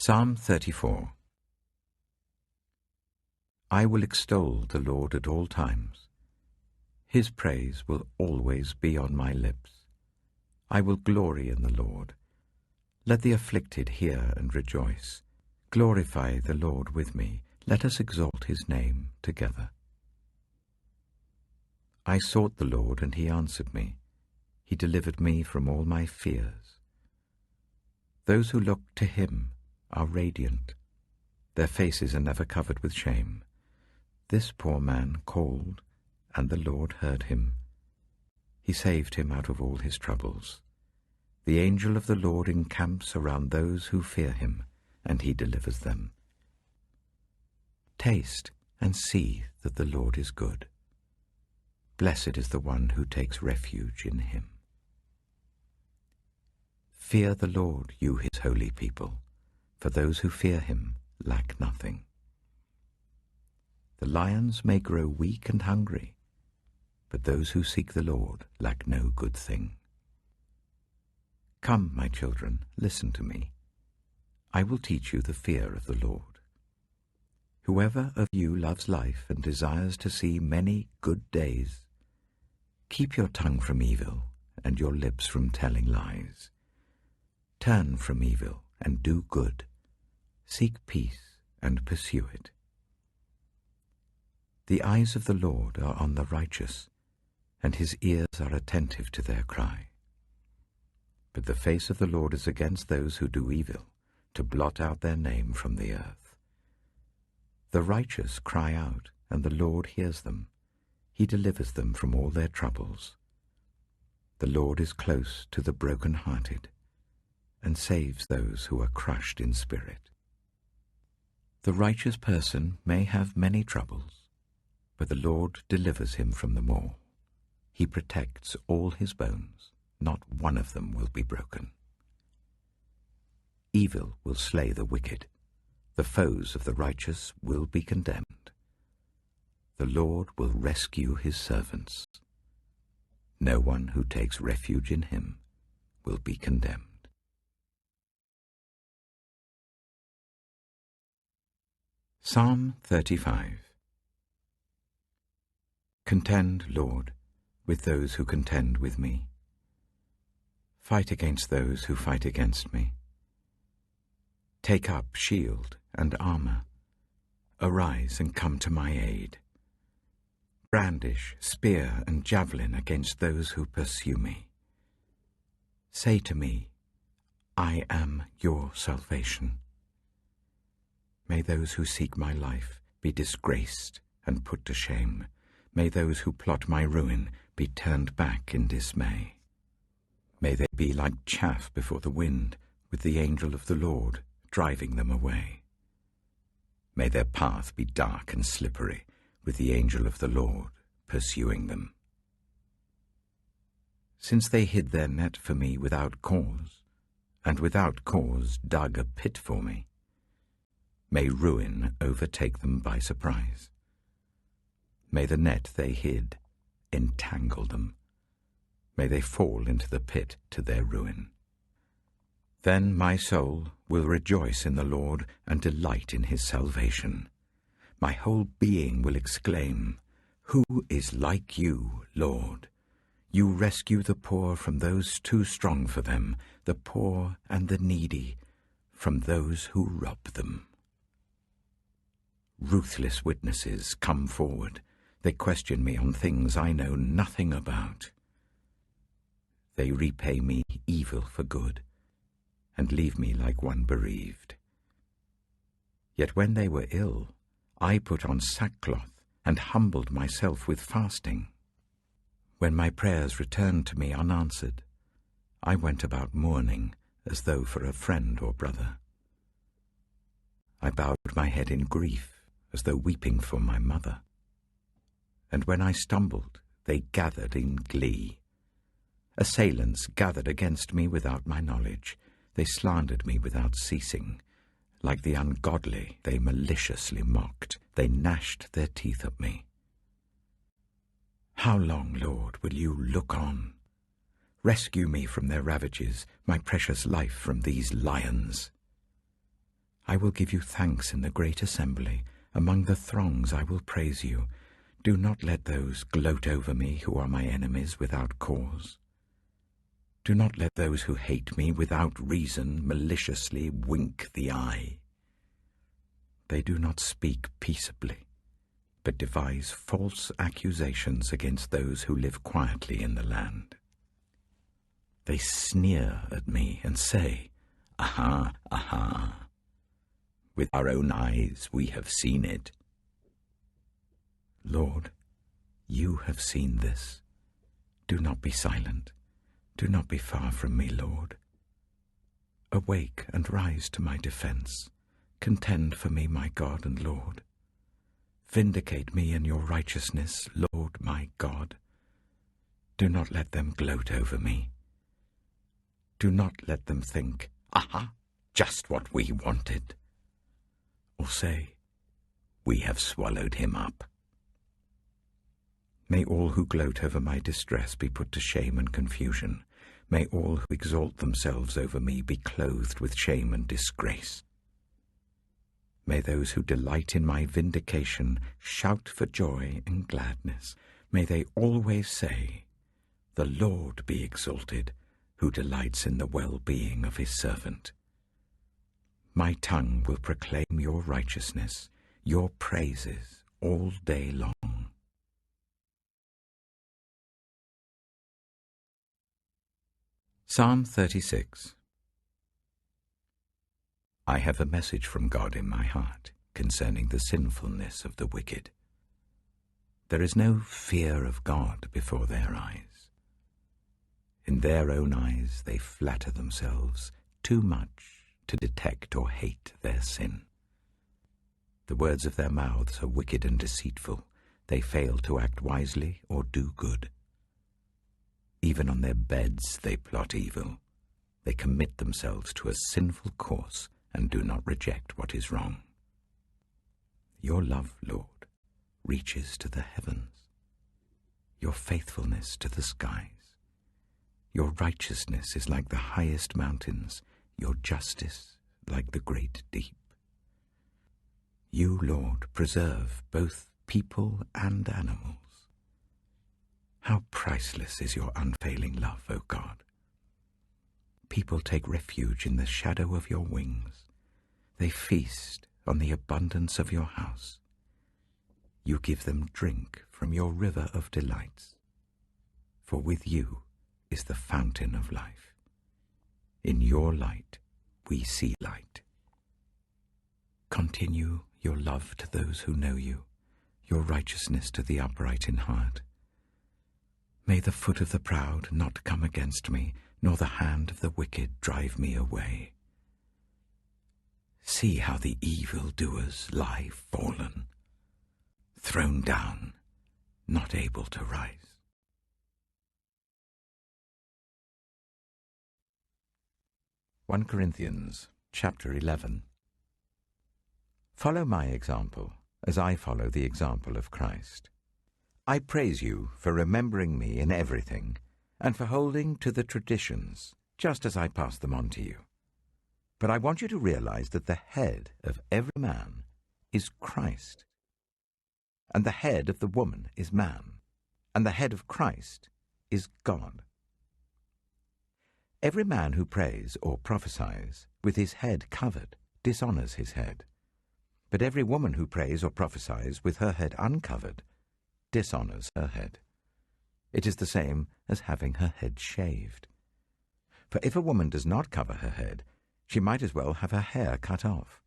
Psalm 34. I will extol the Lord at all times. His praise will always be on my lips. I will glory in the Lord. Let the afflicted hear and rejoice. Glorify the Lord with me. Let us exalt his name together. I sought the Lord, and he answered me. He delivered me from all my fears. Those who look to him are radiant. Their faces are never covered with shame. This poor man called, and the Lord heard him. He saved him out of all his troubles. The angel of the Lord encamps around those who fear him, and he delivers them. Taste and see that the Lord is good. Blessed is the one who takes refuge in him. Fear the Lord, you his holy people, for those who fear him lack nothing. The lions may grow weak and hungry, but those who seek the Lord lack no good thing. Come, my children, listen to me. I will teach you the fear of the Lord. Whoever of you loves life and desires to see many good days, keep your tongue from evil and your lips from telling lies. Turn from evil and do good. Seek peace and pursue it. The eyes of the Lord are on the righteous, and his ears are attentive to their cry. But the face of the Lord is against those who do evil, to blot out their name from the earth. The righteous cry out, and the Lord hears them. He delivers them from all their troubles. The Lord is close to the broken-hearted, and saves those who are crushed in spirit. The righteous person may have many troubles, but the Lord delivers him from them all. He protects all his bones. Not one of them will be broken. Evil will slay the wicked. The foes of the righteous will be condemned. The Lord will rescue his servants. No one who takes refuge in him will be condemned. Psalm 35. Contend, Lord, with those who contend with me. Fight against those who fight against me. Take up shield and armor. Arise and come to my aid. Brandish spear and javelin against those who pursue me. Say to me, I am your salvation. May those who seek my life be disgraced and put to shame. May those who plot my ruin be turned back in dismay. May they be like chaff before the wind, with the angel of the Lord driving them away. May their path be dark and slippery, with the angel of the Lord pursuing them. Since they hid their net for me without cause, and without cause dug a pit for me, may ruin overtake them by surprise. May the net they hid entangle them. May they fall into the pit to their ruin. Then my soul will rejoice in the Lord and delight in his salvation. My whole being will exclaim, Who is like you, Lord? You rescue the poor from those too strong for them, the poor and the needy from those who rob them. Ruthless witnesses come forward. They question me on things I know nothing about. They repay me evil for good, and leave me like one bereaved. Yet when they were ill, I put on sackcloth and humbled myself with fasting. When my prayers returned to me unanswered, I went about mourning as though for a friend or brother. I bowed my head in grief as though weeping for my mother. And when I stumbled, they gathered in glee. Assailants gathered against me without my knowledge. They slandered me without ceasing. Like the ungodly, they maliciously mocked. They gnashed their teeth at me. How long, Lord, will you look on? Rescue me from their ravages, my precious life from these lions. I will give you thanks in the great assembly. Among the throngs I will praise you. Do not let those gloat over me who are my enemies without cause. Do not let those who hate me without reason maliciously wink the eye. They do not speak peaceably, but devise false accusations against those who live quietly in the land. They sneer at me and say, "Aha, aha! With our own eyes we have seen it." Lord, you have seen this. Do not be silent. Do not be far from me, Lord. Awake and rise to my defense. Contend for me, my God and Lord. Vindicate me in your righteousness, Lord my God. Do not let them gloat over me. Do not let them think, "Aha, just what we wanted." Or say, "We have swallowed him up." May all who gloat over my distress be put to shame and confusion. May all who exalt themselves over me be clothed with shame and disgrace. May those who delight in my vindication shout for joy and gladness. May they always say, "The Lord be exalted, who delights in the well-being of his servant." My tongue will proclaim your righteousness, your praises all day long. Psalm 36. I have a message from God in my heart concerning the sinfulness of the wicked. There is no fear of God before their eyes. In their own eyes they flatter themselves too much to detect or hate their sin. The words of their mouths are wicked and deceitful. They fail to act wisely or do good. Even on their beds they plot evil. They commit themselves to a sinful course and do not reject what is wrong. Your love, Lord, reaches to the heavens, your faithfulness to the skies. Your righteousness is like the highest mountains, your justice like the great deep. You, Lord, preserve both people and animals. How priceless is your unfailing love, O God! People take refuge in the shadow of your wings. They feast on the abundance of your house. You give them drink from your river of delights. For with you is the fountain of life. In your light we see light. Continue your love to those who know you, your righteousness to the upright in heart. May the foot of the proud not come against me, nor the hand of the wicked drive me away. See how the evildoers lie fallen, thrown down, not able to rise. (1 Corinthians chapter 11). Follow my example, as I follow the example of Christ. I praise you for remembering me in everything, and for holding to the traditions, just as I pass them on to you. But I want you to realize that the head of every man is Christ, and the head of the woman is man, and the head of Christ is God. Every man who prays or prophesies with his head covered dishonors his head, but every woman who prays or prophesies with her head uncovered dishonors her head. It is the same as having her head shaved. For if a woman does not cover her head, she might as well have her hair cut off.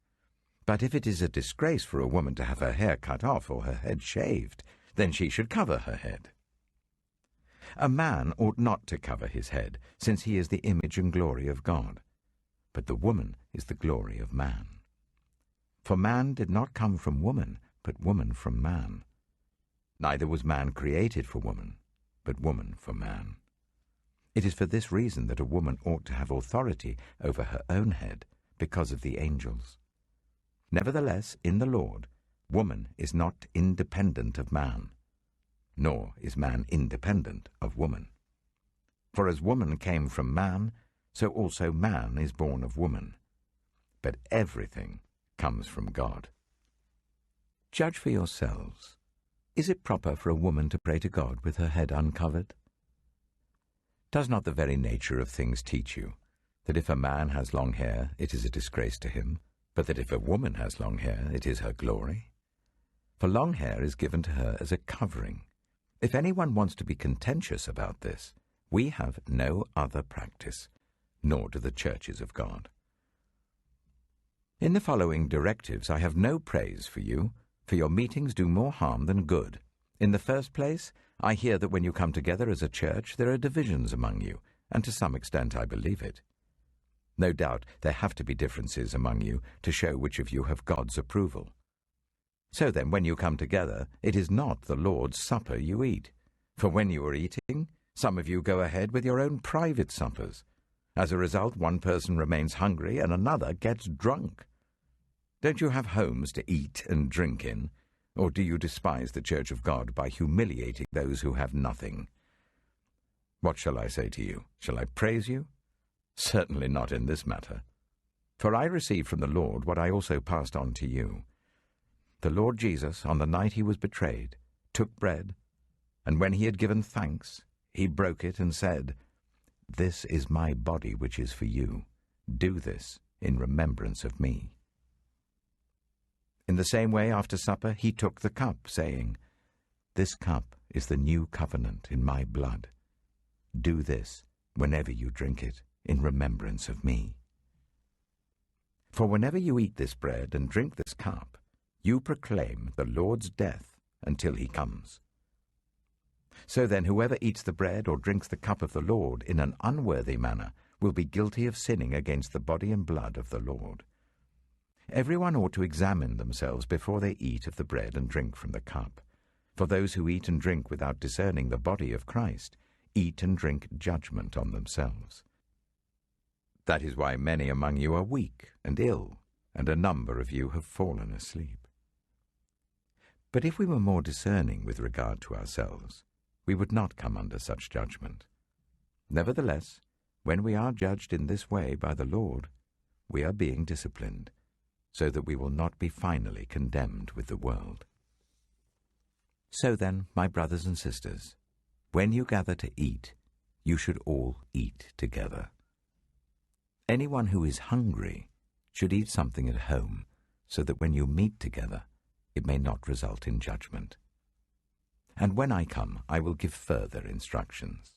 But if it is a disgrace for a woman to have her hair cut off or her head shaved, then she should cover her head. A man ought not to cover his head, since he is the image and glory of God. But the woman is the glory of man. For man did not come from woman, but woman from man. Neither was man created for woman, but woman for man. It is for this reason that a woman ought to have authority over her own head, because of the angels. Nevertheless, in the Lord, woman is not independent of man, nor is man independent of woman. For as woman came from man, so also man is born of woman. But everything comes from God. Judge for yourselves. Is it proper for a woman to pray to God with her head uncovered? Does not the very nature of things teach you that if a man has long hair, it is a disgrace to him, but that if a woman has long hair, it is her glory? For long hair is given to her as a covering. If anyone wants to be contentious about this, we have no other practice, nor do the churches of God. In the following directives I have no praise for you, for your meetings do more harm than good. In the first place, I hear that when you come together as a church, there are divisions among you, and to some extent I believe it. No doubt there have to be differences among you to show which of you have God's approval. So then, when you come together, it is not the Lord's Supper you eat. For when you are eating, some of you go ahead with your own private suppers. As a result, one person remains hungry and another gets drunk. Don't you have homes to eat and drink in? Or do you despise the church of God by humiliating those who have nothing? What shall I say to you? Shall I praise you? Certainly not in this matter. For I received from the Lord what I also passed on to you. The Lord Jesus, on the night he was betrayed, took bread, and when he had given thanks, he broke it and said, "This is my body which is for you. Do this in remembrance of me." In the same way, after supper, he took the cup, saying, "This cup is the new covenant in my blood. Do this whenever you drink it in remembrance of me. For whenever you eat this bread and drink this cup, you proclaim the Lord's death until he comes. So then, whoever eats the bread or drinks the cup of the Lord in an unworthy manner will be guilty of sinning against the body and blood of the Lord. Everyone ought to examine themselves before they eat of the bread and drink from the cup. For those who eat and drink without discerning the body of Christ eat and drink judgment on themselves. That is why many among you are weak and ill, and a number of you have fallen asleep. But if we were more discerning with regard to ourselves, we would not come under such judgment. Nevertheless, when we are judged in this way by the Lord, we are being disciplined, so that we will not be finally condemned with the world. So then, my brothers and sisters, when you gather to eat, you should all eat together. Anyone who is hungry should eat something at home, so that when you meet together, it may not result in judgment. And when I come, I will give further instructions.